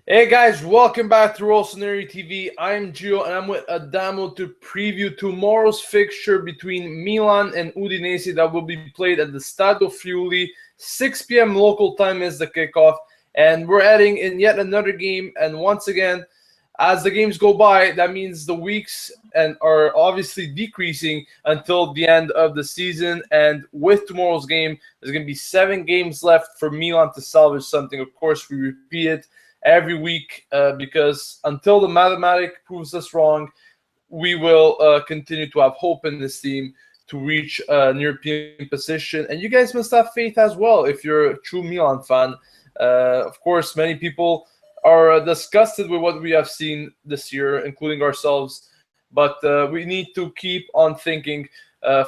Hey guys, welcome back to Rossoneri TV. I'm Gio and I'm with Adamo to preview tomorrow's fixture between Milan and Udinese that will be played at the Stadio Friuli. 6 p.m. local time is the kickoff, and we're adding in yet another game. And once again, as the games go by, that means the weeks are obviously decreasing until the end of the season. And with tomorrow's game, there's going to be 7 games left for Milan to salvage something. Of course, we repeat it every week because until the mathematic proves us wrong, we will continue to have hope in this team to reach an European position. And you guys must have faith as well if you're a true Milan fan. Of course, many people are disgusted with what we have seen this year, including ourselves. But we need to keep on thinking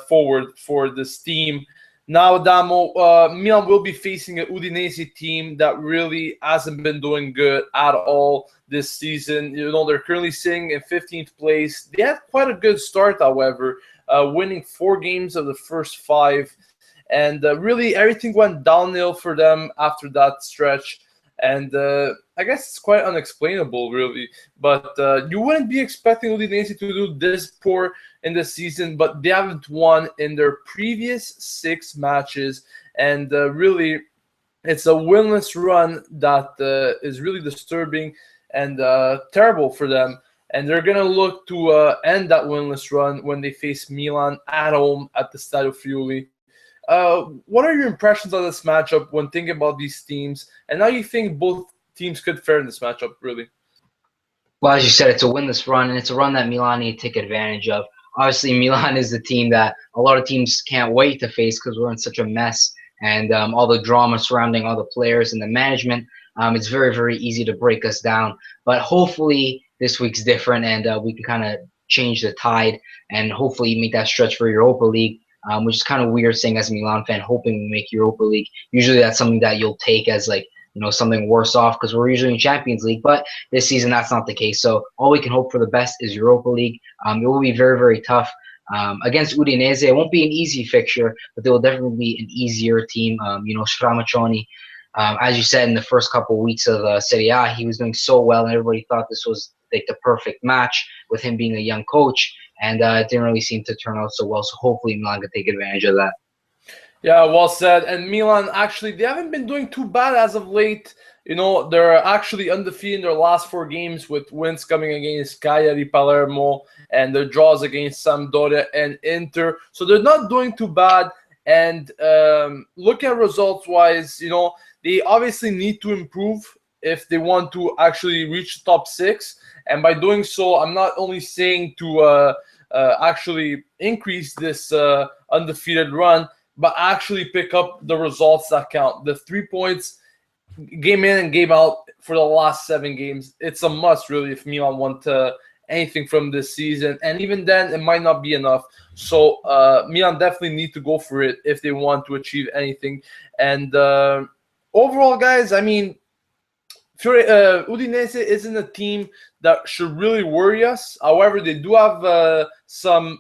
forward for this team. Now, Adamo, Milan will be facing an Udinese team that really hasn't been doing good at all this season. You know, they're currently sitting in 15th place. They had quite a good start, however, winning 4 games of the first 5. And really, everything went downhill for them after that stretch. And I guess it's quite unexplainable, really. But you wouldn't be expecting Udinese to do this poor in the season, but they haven't won in their previous 6 matches. And really, it's a winless run that is really disturbing and terrible for them. And they're going to look to end that winless run when they face Milan at home at the Stadio Friuli. What are your impressions on this matchup when thinking about these teams, and how you think both teams could fare in this matchup, really? Well, as you said, it's a winless run, and it's a run that Milan need to take advantage of. Obviously, Milan is the team that a lot of teams can't wait to face because we're in such a mess, and all the drama surrounding all the players and the management. It's very, very easy to break us down. But hopefully this week's different, and we can kind of change the tide and hopefully make that stretch for Europa League. Which is kind of weird saying as a Milan fan, hoping we make Europa League. Usually that's something that you'll take as something worse off because we're usually in Champions League. But this season, that's not the case. So all we can hope for the best is Europa League. It will be very, very tough against Udinese. It won't be an easy fixture, but they will definitely be an easier team. Stramaccioni, as you said, in the first couple of weeks of Serie A, he was doing so well, and everybody thought this was like the perfect match with him being a young coach. And it didn't really seem to turn out so well. So hopefully Milan can take advantage of that. Yeah, well said. And Milan, actually, they haven't been doing too bad as of late. You know, they're actually undefeated in their last 4 games with wins coming against Cagliari, Palermo, and their draws against Sampdoria and Inter. So they're not doing too bad. And looking at results-wise, you know, they obviously need to improve if they want to actually reach the top 6. And by doing so, I'm not only saying to actually increase this undefeated run, but actually pick up the results that count. The 3 points, game in and game out for the last 7 games. It's a must, really, if Milan want anything from this season. And even then, it might not be enough. So Milan definitely need to go for it if they want to achieve anything. And overall, guys, I mean, Udinese isn't a team that should really worry us. However, they do have some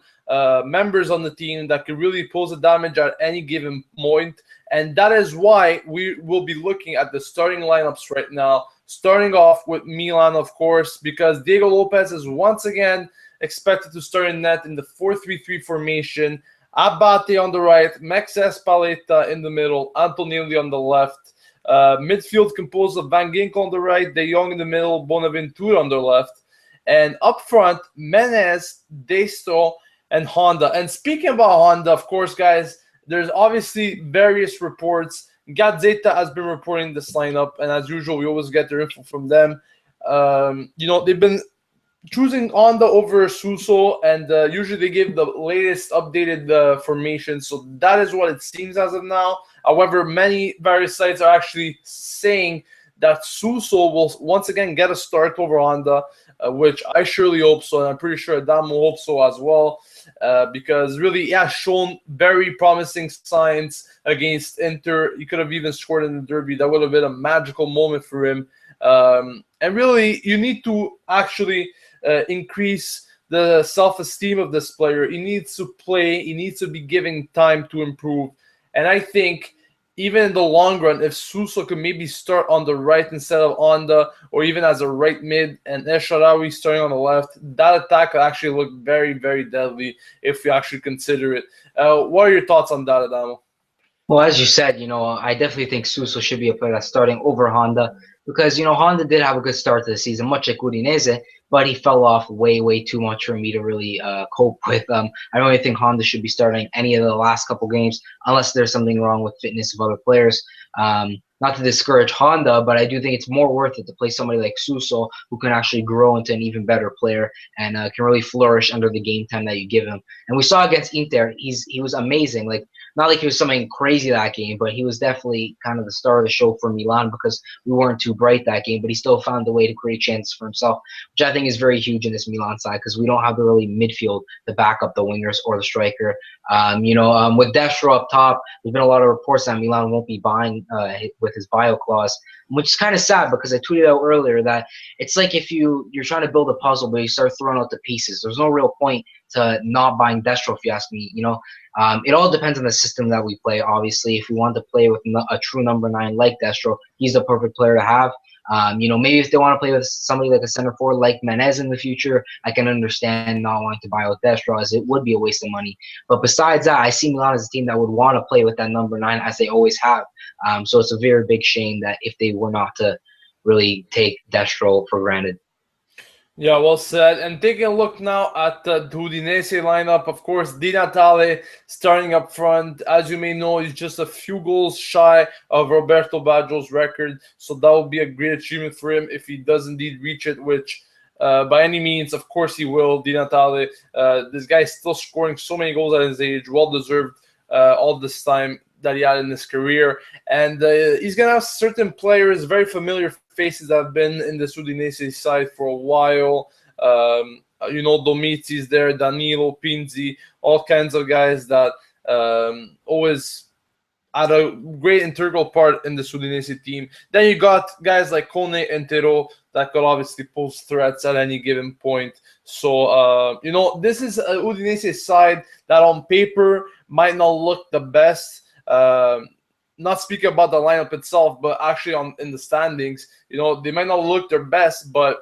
members on the team that could really pose a damage at any given point. And that is why we will be looking at the starting lineups right now. Starting off with Milan, of course, because Diego Lopez is once again expected to start in net in the 4-3-3 formation. Abate on the right, Mexes Paletta in the middle, Antonelli on the left. Midfield composed of Van Ginkel on the right, De Jong in the middle, Bonaventura on the left. And up front, Menez, Destro, and Honda. And speaking about Honda, of course, guys, there's obviously various reports. Gazzetta has been reporting this lineup, and as usual, we always get their info from them. You know, they've been choosing Honda over Suso, and usually they give the latest updated formation. So that is what it seems as of now. However, many various sites are actually saying that Suso will once again get a start over Honda, which I surely hope so, and I'm pretty sure Adamo hopes so as well, because really he has shown very promising signs against Inter. He could have even scored in the derby. That would have been a magical moment for him. And really, you need to actually increase the self-esteem of this player. He needs to play. He needs to be given time to improve. And I think even in the long run, if Suso could maybe start on the right instead of Onda, or even as a right mid, and Esharawi starting on the left, that attack could actually look very, very deadly if we actually consider it. What are your thoughts on that, Adamo? Well, as you said, I definitely think Suso should be a player that's starting over Honda because, Honda did have a good start to the season, much like Udinese, but he fell off way, way too much for me to really cope with. I don't really think Honda should be starting any of the last couple games unless there's something wrong with fitness of other players. Not to discourage Honda, but I do think it's more worth it to play somebody like Suso who can actually grow into an even better player and can really flourish under the game time that you give him. And we saw against Inter, he was amazing. Like, not like he was something crazy that game, but he was definitely kind of the star of the show for Milan because we weren't too bright that game, but he still found a way to create chances for himself, which I think is very huge in this Milan side because we don't have the really midfield to back up the wingers or the striker. With Destro up top, there's been a lot of reports that Milan won't be buying with his bio clause, which is kind of sad because I tweeted out earlier that it's like if you're trying to build a puzzle, but you start throwing out the pieces. There's no real point to not buying Destro, if you ask me. It all depends on the system that we play. Obviously, if we want to play with a true number 9 like Destro, he's the perfect player to have. Maybe if they want to play with somebody like a center forward like Menez in the future, I can understand not wanting to buy out Destro as it would be a waste of money. But besides that, I see Milan as a team that would want to play with that number 9 as they always have. So it's a very big shame that if they were not to really take Destro for granted. Yeah, well said. And taking a look now at the Udinese lineup, of course, Di Natale starting up front. As you may know, he's just a few goals shy of Roberto Baggio's record. So that would be a great achievement for him if he does indeed reach it, which by any means, of course he will. Di Natale, this guy is still scoring so many goals at his age. Well-deserved all this time that he had in his career. And he's going to have certain players, very familiar faces that have been in the Udinese side for a while. Domizzi's there, Danilo, Pinzi, all kinds of guys that always had a great integral part in the Udinese team. Then you got guys like Kone and Tero that could obviously pose threats at any given point. So, this is a Udinese side that on paper might not look the best. Not speaking about the lineup itself, but actually in the standings, they might not look their best, but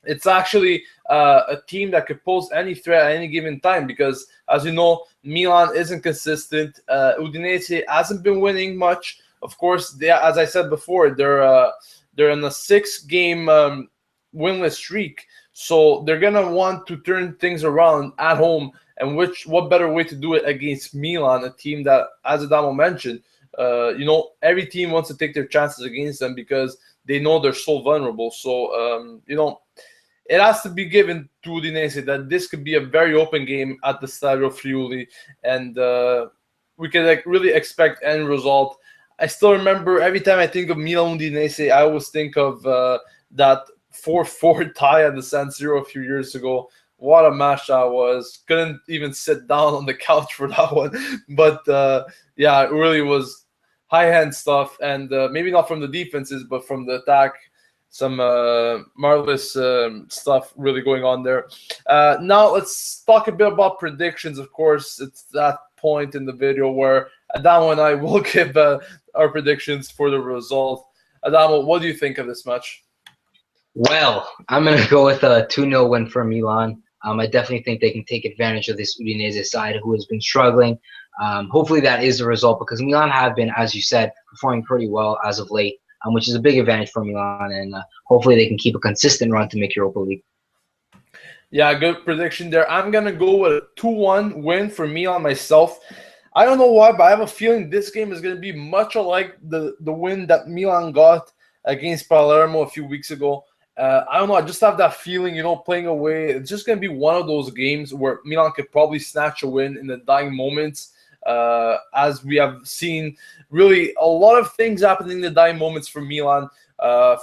it's actually a team that could pose any threat at any given time because, as you know, Milan isn't consistent. Udinese hasn't been winning much. Of course, as I said before, they're in a 6-game winless streak, so they're gonna want to turn things around at home. And what better way to do it against Milan, a team that, as Adamo mentioned, every team wants to take their chances against them because they know they're so vulnerable. So, it has to be given to Udinese that this could be a very open game at the Stadio Friuli, and we can really expect end result. I still remember every time I think of Milan Udinese, I always think of that 4-4 tie at the San Siro a few years ago. What a match that was. Couldn't even sit down on the couch for that one. But, it really was high-hand stuff. And maybe not from the defenses, but from the attack. Some marvelous stuff really going on there. Now, let's talk a bit about predictions. Of course, it's that point in the video where Adamo and I will give our predictions for the result. Adamo, what do you think of this match? Well, I'm going to go with a 2-0 win for Milan. I definitely think they can take advantage of this Udinese side who has been struggling. Hopefully that is the result because Milan have been, as you said, performing pretty well as of late, which is a big advantage for Milan. And hopefully they can keep a consistent run to make Europa League. Yeah, good prediction there. I'm going to go with a 2-1 win for Milan myself. I don't know why, but I have a feeling this game is going to be much like the win that Milan got against Palermo a few weeks ago. I don't know. I just have that feeling, playing away. It's just going to be one of those games where Milan could probably snatch a win in the dying moments. As we have seen, really a lot of things happening in the dying moments for Milan,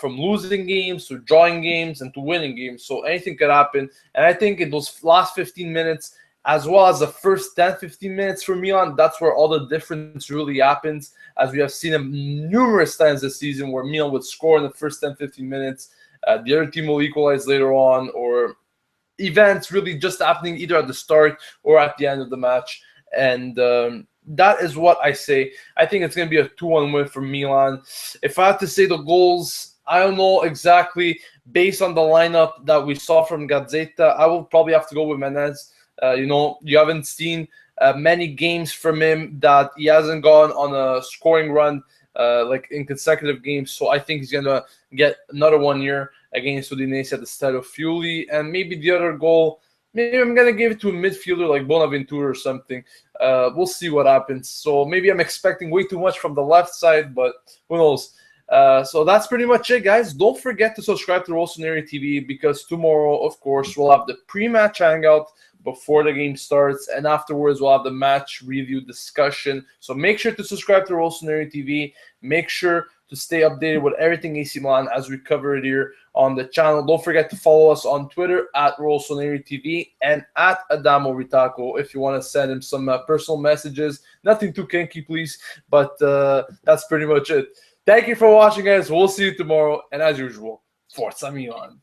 from losing games to drawing games and to winning games. So anything could happen. And I think in those last 15 minutes, as well as the first 10-15 minutes for Milan, that's where all the difference really happens, as we have seen them numerous times this season where Milan would score in the first 10-15 minutes. The other team will equalize later on, or events really just happening either at the start or at the end of the match. And that is what I say. I think it's going to be a 2-1 win for Milan. If I have to say the goals, I don't know exactly. Based on the lineup that we saw from Gazzetta, I will probably have to go with Menez. You haven't seen many games from him that he hasn't gone on a scoring run like in consecutive games. So I think he's going to get another 1 year against Udinese at the Stadio Friuli. And maybe the other goal, maybe I'm going to give it to a midfielder like Bonaventura or something. We'll see what happens. So maybe I'm expecting way too much from the left side, but who knows? So that's pretty much it, guys. Don't forget to subscribe to Rossoneri TV because tomorrow, of course, we'll have the pre-match hangout before the game starts, and afterwards we'll have the match review discussion. So make sure to subscribe to Rossoneri TV. Make sure to stay updated with everything AC Milan as we cover it here on the channel. Don't forget to follow us on Twitter at Rossoneri TV and at Adamo Ritako if you want to send him some personal messages. Nothing too kinky, please, but that's pretty much it. Thank you for watching, guys. We'll see you tomorrow. And as usual, Forza Milan.